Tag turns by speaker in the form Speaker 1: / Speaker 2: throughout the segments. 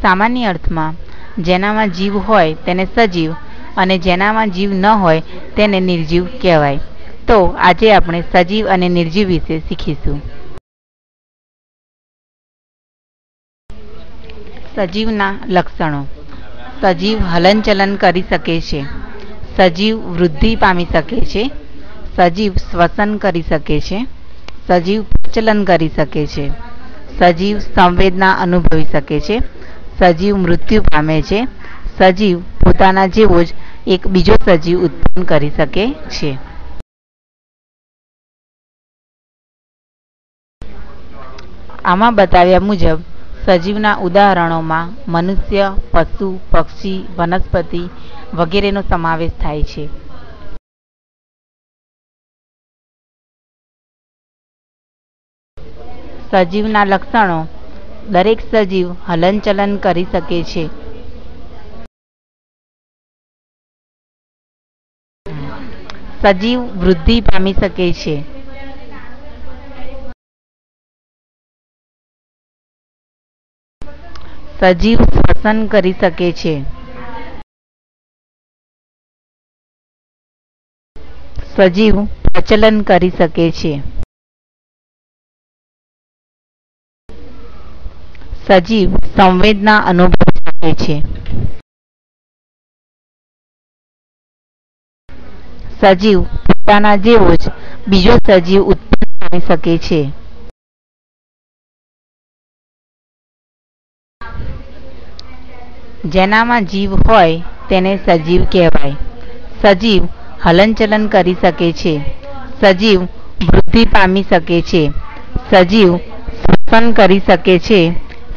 Speaker 1: સામાન્ય અર્થમાં જેનામાં જીવ હોય તેને સજીવ અને જેનામાં જીવ ન હોય તેને નિર્જીવ કહેવાય. તો આજે આપણે સજીવ અને નિર્જીવ વિશે શીખીશું. સજીવના લક્ષણો. સજીવ હલનચલન કરી શકે છે. સજીવ વૃદ્ધિ પામી શકે છે. સજીવ શ્વસન કરી શકે છે. સજીવ પ્રચલન કરી શકે છે. સજીવ સંવેદના અનુભવી શકે છે. સજીવ મૃત્યુ પામે છે. સજીવ પોતાના જેવો જ એક બીજો સજીવ ઉત્પન્ન કરી શકે છે. આમાં બતાવ્યા મુજબ સજીવના ઉદાહરણોમાં મનુષ્ય, પશુ, પક્ષી, વનસ્પતિ વગેરેનો સમાવેશ થાય છે. સજીવના લક્ષણો. દરેક સજીવ હલનચલન કરી શકે છે. સજીવ વૃદ્ધિ પામી શકે છે. સજીવ શ્વસન કરી શકે છે. સજીવ પ્રચલન કરી શકે છે. સજીવ સંવેદના અનુભવી શકે છે. સજીવ પોતાના જેવો જ બીજો સજીવ ઉત્પન્ન કરી શકે છે. જેનામાં જીવ હોય તેને સજીવ કહેવાય. સજીવ હલનચલન કરી શકે છે. સજીવ વૃદ્ધિ પામી શકે છે. સજીવ શ્વસન કરી શકે છે.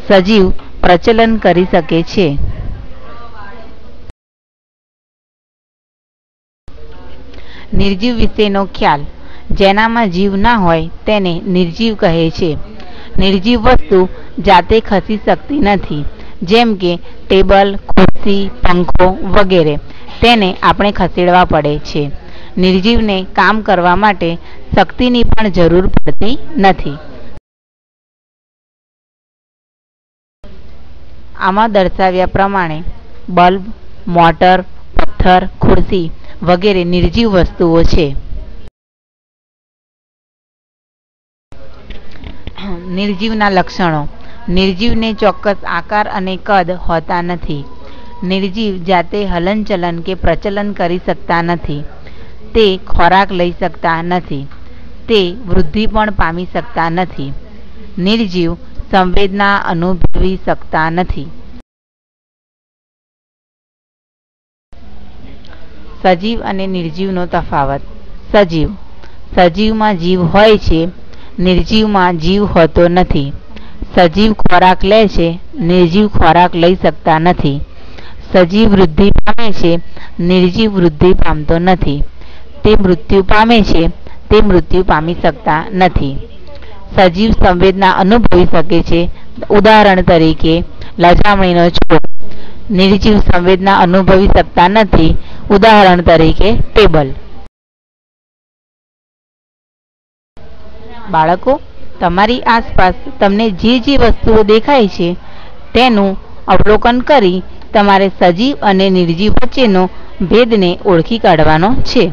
Speaker 1: સજીવ પ્રચલન કરી શકે છે. નિર્જીવ વિશેનો ખ્યાલ. જેનામાં જીવ ના હોય તેને નિર્જીવ કહે છે. નિર્જીવ વસ્તુ જાતે ખસી શકતી નથી. જેમ કે ટેબલ, ખુરશી, પંખો વગેરે તેને આપણે ખસેડવા પડે છે. નિર્જીવને કામ કરવા માટે શક્તિની પણ જરૂર પડતી નથી. આમાં દર્શાવ્યા પ્રમાણે બલ્બ, મોટર, પથ્થર, ખુરશી વગેરે નિર્જીવ વસ્તુઓ છે. નિર્જીવના લક્ષણો. નિર્જીવને ચોક્કસ આકાર અને કદ હોતા નથી. નિર્જીવ જાતે હલનચલન કે પ્રચલન કરી શકતા નથી. તે ખોરાક લઈ શકતા નથી. તે વૃદ્ધિ પણ પામી શકતા નથી. નિર્જીવ સંવેદના અનુભવી શકતા નથી. સજીવ અને નિર્જીવનો તફાવત. સજીવ. સજીવમાં જીવ હોય છે. નિર્જીવમાં જીવ હોતો નથી. સજીવ ખોરાક લે છે. નિર્જીવ ખોરાક લઈ શકતા નથી. સજીવ વૃદ્ધિ પામે છે. નિર્જીવ વૃદ્ધિ પામતો નથી. તે મૃત્યુ પામે છે. તે મૃત્યુ પામી શકતા નથી. સજીવ સંવેદના અનુભવી શકે છે. ઉદાહરણ તરીકે લજામણીનો છોડ. નિર્જીવ સંવેદના અનુભવી શકતા નથી. ઉદાહરણ તરીકે ટેબલ. બાળકો, તમારી આસપાસ તમને જે વસ્તુઓ દેખાય છે તેનું અવલોકન કરી તમારે સજીવ અને નિર્જીવ વચ્ચેનો ભેદને ઓળખી કાઢવાનો છે.